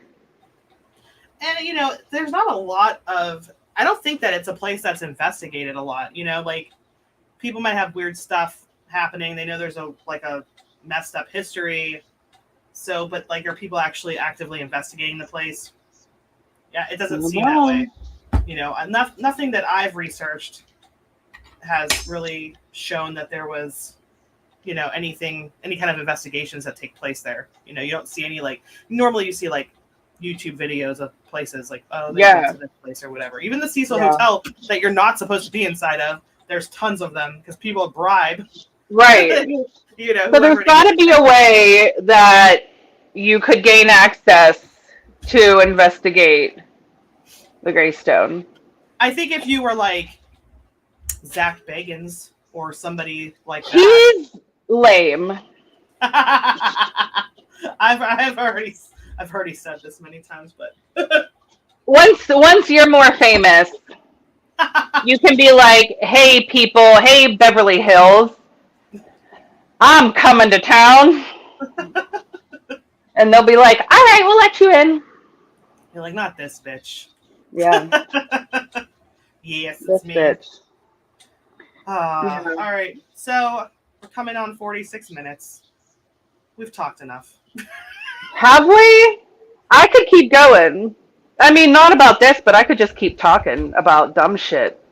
S1: And, there's not a lot of... I don't think that it's a place that's investigated a lot. Like, people might have weird stuff happening. They know there's a messed up history. So, but, like, are people actually actively investigating the place? Yeah, it doesn't seem that way. Nothing that I've researched has really shown that there was... any kind of investigations that take place there. You don't see any normally you see YouTube videos of places they went to this place or whatever. Even the Cecil Hotel that you're not supposed to be inside of, there's tons of them because people bribe.
S3: Right. So there's got to be a way that you could gain access to investigate the Greystone.
S1: I think if you were like Zach Bagans or somebody like that.
S3: He's lame.
S1: I've already said this many times, but
S3: once you're more famous, you can be like, "Hey people, hey Beverly Hills, I'm coming to town," and they'll be like, "All right, we'll let you in."
S1: You're like, "Not this bitch."
S3: Yeah.
S1: Yes,
S3: this
S1: it's me.
S3: bitch.
S1: All right, so we're coming on 46 minutes. We've talked enough.
S3: Have we? I could keep going. I mean, not about this, but I could just keep talking about dumb shit.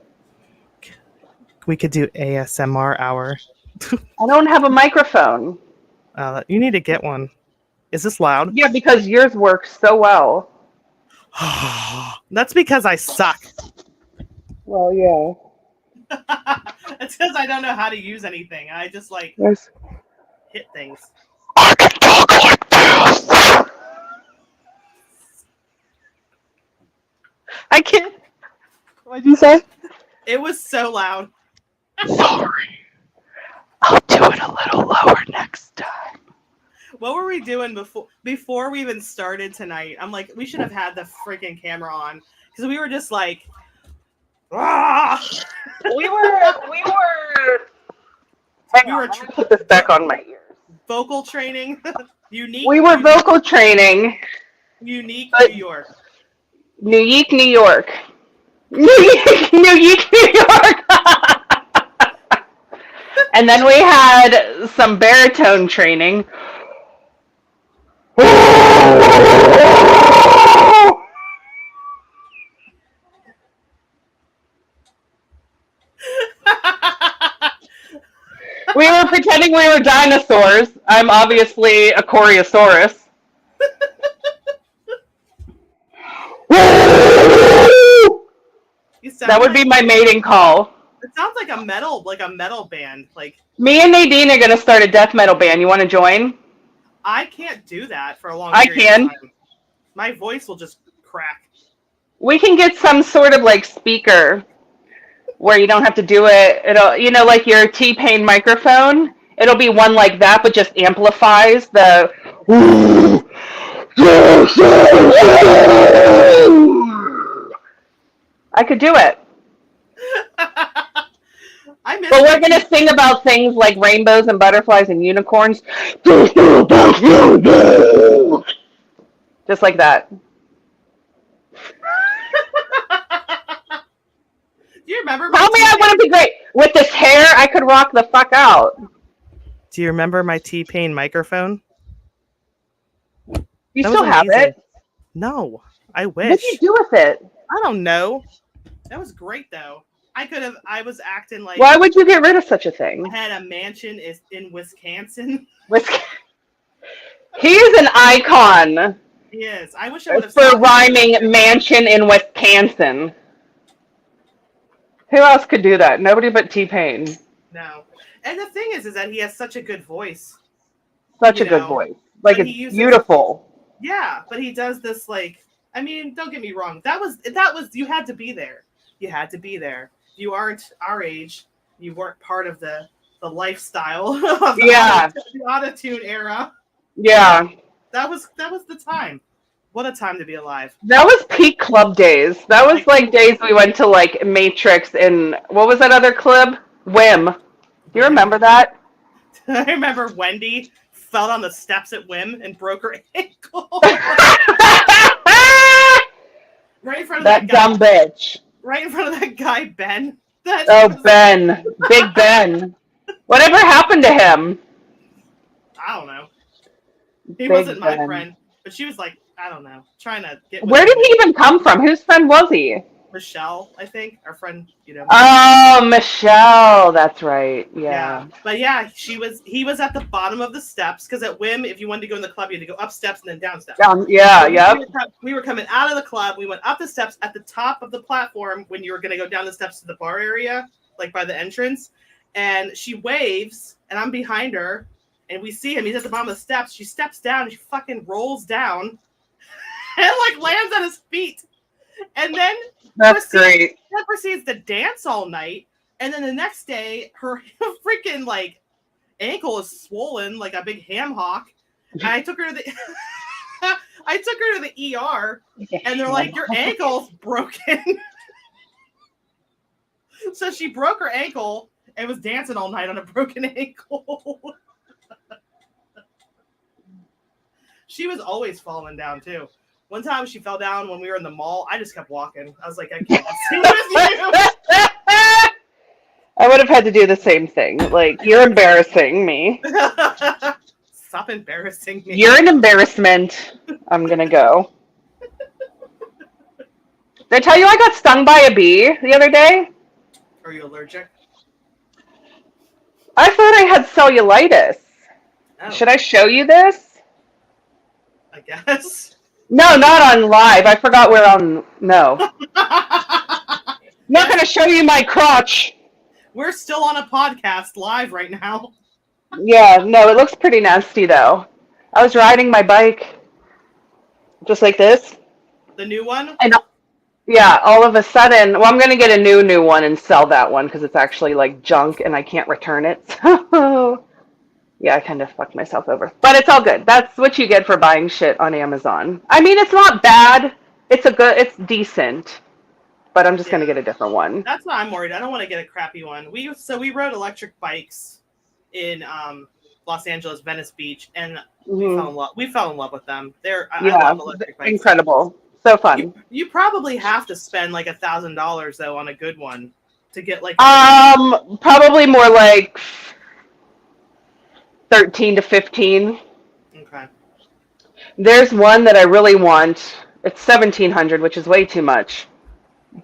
S1: We could do ASMR hour.
S3: I don't have a microphone.
S1: You need to get one. Is this loud?
S3: Yeah, because yours works so well.
S1: That's because I suck.
S3: Well, yeah.
S1: It's because I don't know how to use anything. I just like
S3: There's...
S1: hit things.
S3: I can talk like this. I can't. What'd you say?
S1: It was so loud.
S3: Sorry. I'll do it a little lower next time.
S1: What were we doing before we even started tonight? I'm like, we should have had the freaking camera on because we were just like, ah!
S3: We were. Hang on, let me put this back on my ears.
S1: Vocal training, unique.
S3: We were vocal training.
S1: Unique
S3: But-
S1: New York.
S3: New York, New York. New York. And then we had some baritone training. We were pretending we were dinosaurs. I'm obviously a Coriosaurus. That would be my mating call.
S1: It sounds like a metal band. Like
S3: me and Nadine are gonna start a death metal band. You want to join?
S1: I can't do that for a long
S3: I
S1: period
S3: can.
S1: of time. My voice will just crack.
S3: We can get some sort of like speaker where you don't have to do it. It'll, you know, like your T-Pain microphone. It'll be one like that, but just amplifies the. I could do it. But we're going to sing about things like rainbows and butterflies and unicorns. Just like that.
S1: Do you remember?
S3: Tell me I wouldn't be great. With this hair, I could rock the fuck out.
S1: Do you remember my T-Pain microphone?
S3: You still have it?
S1: No, I wish.
S3: What did you do with it?
S1: I don't know. That was great though. I was acting like.
S3: Why would you get rid of such a thing?
S1: I had a mansion in Wisconsin.
S3: He is an icon.
S1: He is. I wish I would have.
S3: For rhyming mansion in Wisconsin. Who else could do that? Nobody but T-Pain.
S1: No. And the thing is that he has such a good voice.
S3: Such a good voice. Like,
S1: but
S3: it's beautiful.
S1: Yeah, but he does this like. I mean, don't get me wrong. That was. You had to be there. You had to be there. You aren't our age. You weren't part of the lifestyle of the auto-tune era.
S3: Yeah.
S1: That was the time. What a time to be alive.
S3: That was peak club days. That was like days we went to like Matrix and what was that other club? Whim. Do you remember that?
S1: I remember Wendy fell on the steps at Whim and broke her ankle. Right in front of that guy.
S3: Dumb bitch.
S1: Right in front of that guy, Ben.
S3: Ben. Big Ben. Whatever happened to him?
S1: I don't know. He wasn't my friend. But she was like, I don't know, trying to get.
S3: Where did he even come from? Whose friend was he?
S1: Michelle, I think, our friend.
S3: Oh, Michelle. That's right. Yeah.
S1: But yeah, he was at the bottom of the steps because at Whim, if you wanted to go in the club, you had to go up steps and then down steps. We were coming out of the club. We went up the steps at the top of the platform when you were going to go down the steps to the bar area, like by the entrance. And she waves, and I'm behind her. And we see him. He's at the bottom of the steps. She steps down. And she fucking rolls down and like lands on his feet. And then proceeds to dance all night. And then the next day, her freaking like ankle is swollen like a big ham hock. And I took her to the ER, and they're like, "Your ankle's broken." So she broke her ankle and was dancing all night on a broken ankle. She was always falling down too. One time she fell down when we were in the mall. I just kept walking. I was like, I can't see with you.
S3: I would have had to do the same thing. Like, you're embarrassing me.
S1: Stop embarrassing me.
S3: You're an embarrassment. I'm gonna go. Did I tell you I got stung by a bee the other day?
S1: Are you allergic?
S3: I thought I had cellulitis.
S1: Oh,
S3: Should I show you this?
S1: I guess.
S3: No, not on live. I forgot we're on. No. Not going to show you my crotch.
S1: We're still on a podcast live right now.
S3: Yeah, no, it looks pretty nasty though. I was riding my bike just like this.
S1: The new one?
S3: And yeah, all of a sudden, well, I'm going to get a new one and sell that one because it's actually like junk and I can't return it. So, yeah, I kind of fucked myself over. But it's all good. That's what you get for buying shit on Amazon. I mean, it's not bad. It's decent. But I'm just going to get a different one.
S1: That's why I'm worried. I don't want to get a crappy one. We rode electric bikes in Los Angeles, Venice Beach, and we fell in love with them. I love electric bikes.
S3: Incredible. So fun.
S1: You probably have to spend like $1,000 though on a good one to get like
S3: probably more like 13 to 15.
S1: Okay.
S3: There's one that I really want. It's 1,700, which is way too much.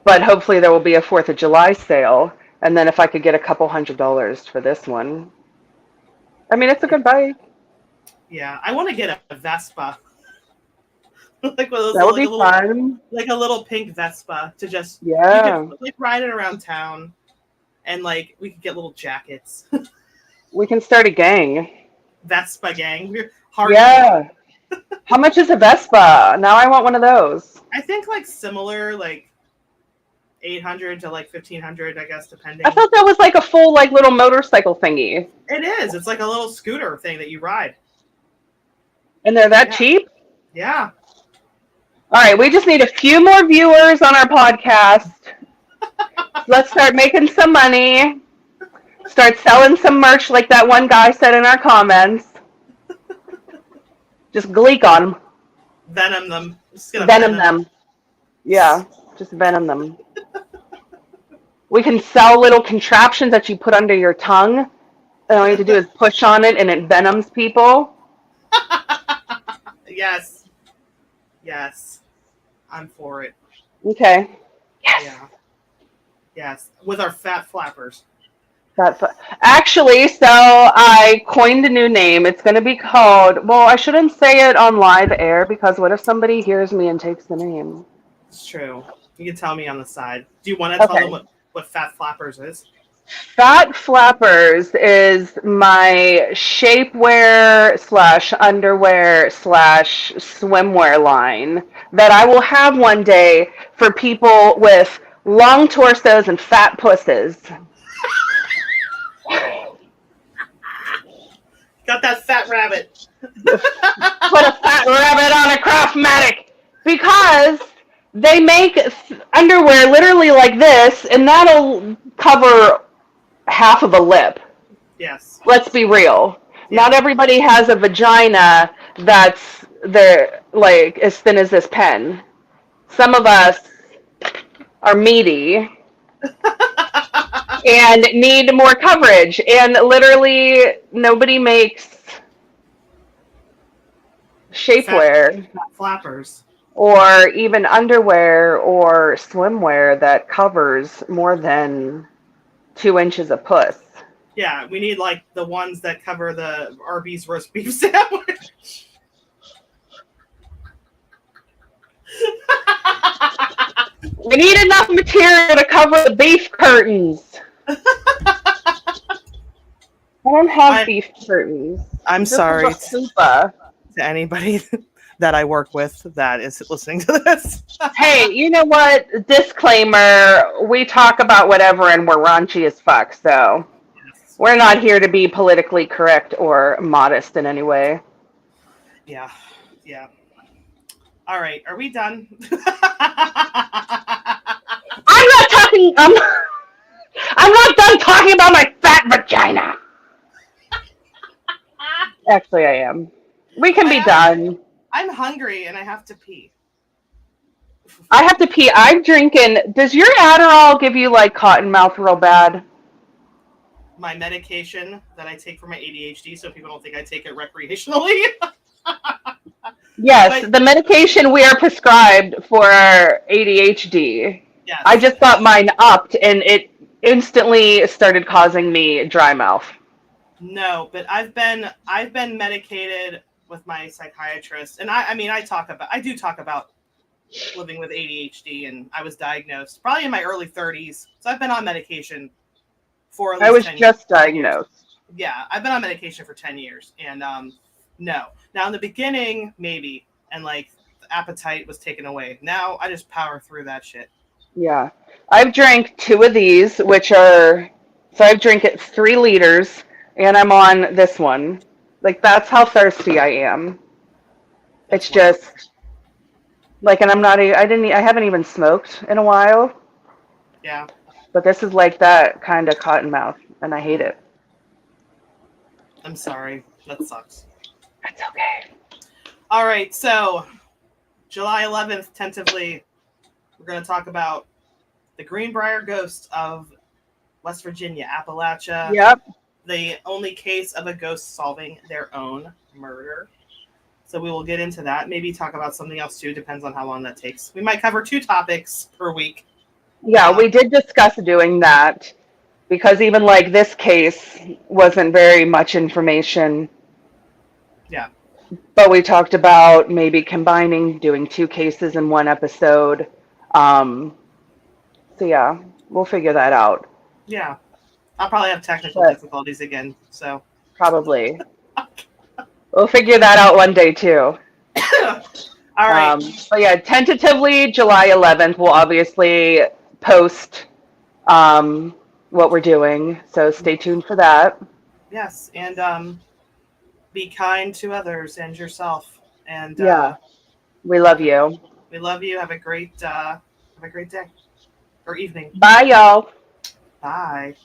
S3: But hopefully there will be a 4th of July sale, and then if I could get a couple $100s for this one. I mean, it's a good bike.
S1: Yeah, I want to get a Vespa. Like one of those,
S3: that would be fun.
S1: Like a little pink Vespa to just
S3: you
S1: could, like ride it around town, and like we could get little jackets.
S3: We can start a gang.
S1: Vespa gang.
S3: Yeah. How much is a Vespa? Now I want one of those.
S1: I think like similar, like 800 to like 1,500, I guess, depending.
S3: I thought that was like a full like little motorcycle thingy.
S1: It is. It's like a little scooter thing that you ride.
S3: And they're that cheap?
S1: Yeah.
S3: All right, we just need a few more viewers on our podcast. Let's start making some money. Start selling some merch like that one guy said in our comments. Just gleek on them.
S1: Venom them.
S3: Venom them. Yeah, just venom them. We can sell little contraptions that you put under your tongue. And all you have to do is push on it and it venoms people.
S1: Yes. Yes. I'm for it.
S3: Okay. Yes.
S1: Yeah. Yes. With our fat flappers.
S3: Actually, so I coined a new name. It's going to be called, well, I shouldn't say it on live air because what if somebody hears me and takes the name?
S1: It's true. You can tell me on the side. Do you want to tell them what Fat Flappers is?
S3: Fat Flappers is my shapewear / underwear / swimwear line that I will have one day for people with long torsos and fat pusses.
S1: Got that fat rabbit.
S3: Put a fat rabbit on a Craftmatic because they make underwear literally like this, and that'll cover half of a lip.
S1: Yes.
S3: Let's be real.
S1: Yeah.
S3: Not everybody has a vagina that's like as thin as this pen. Some of us are meaty and need more coverage. And literally nobody makes shapewear,
S1: Flappers,
S3: or even underwear or swimwear that covers more than 2 inches of puss.
S1: Yeah, we need like the ones that cover the Arby's roast beef sandwich.
S3: We need enough material to cover the beef curtains. I don't have beef curtains.
S1: I'm
S3: This
S1: sorry
S3: is a fupa.
S1: to anybody that I work with that is listening to this.
S3: Hey, you know what? Disclaimer, we talk about whatever and we're raunchy as fuck, so we're not here to be politically correct or modest in any way.
S1: Yeah, yeah. All right, are we done?
S3: I'm not done talking about my fat vagina. Actually, I am. We can be done.
S1: I'm hungry and I have to pee.
S3: I have to pee. I'm drinking. Does your Adderall give you like cotton mouth real bad?
S1: My medication that I take for my ADHD, so people don't think I take it recreationally.
S3: Yes, the medication we are prescribed for our ADHD.
S1: Yes.
S3: I just got mine upped and it instantly started causing me dry mouth.
S1: No, but I've been medicated with my psychiatrist, and I mean I do talk about living with ADHD, and I was diagnosed probably in my early 30s, so I've been on medication for at
S3: I
S1: least
S3: was
S1: 10
S3: just
S1: years.
S3: diagnosed.
S1: Yeah, I've been on medication for 10 years, and no. Now in the beginning, maybe, and like the appetite was taken away. Now I just power through that shit.
S3: Yeah. I've drank two of these, which are, so I've drank it 3 liters, and I'm on this one. Like, that's how thirsty I am.
S1: That's
S3: It's
S1: wonderful.
S3: just, like, and I haven't even smoked in a while,
S1: Yeah.
S3: but this is like that kind of cotton mouth, and I hate it.
S1: I'm sorry. That sucks.
S3: That's okay.
S1: All right, so July 11th, tentatively, we're going to talk about the Greenbrier ghost of West Virginia, Appalachia,
S3: Yep.
S1: the only case of a ghost solving their own murder. So we will get into that. Maybe talk about something else too. Depends on how long that takes. We might cover 2 topics per week.
S3: Yeah, we did discuss doing that because even like this case wasn't very much information,
S1: Yeah.
S3: but we talked about maybe combining, doing 2 cases in one episode. Um, so yeah, we'll figure that out.
S1: Yeah. I'll probably have technical
S3: But
S1: difficulties again. So.
S3: probably. We'll figure that out one day too.
S1: All right.
S3: But yeah, tentatively July 11th, we'll obviously post what we're doing. So stay tuned for that.
S1: Yes, and be kind to others and yourself. And
S3: Yeah, we love you.
S1: we love you. Have a great day or evening.
S3: Bye, y'all.
S1: Bye.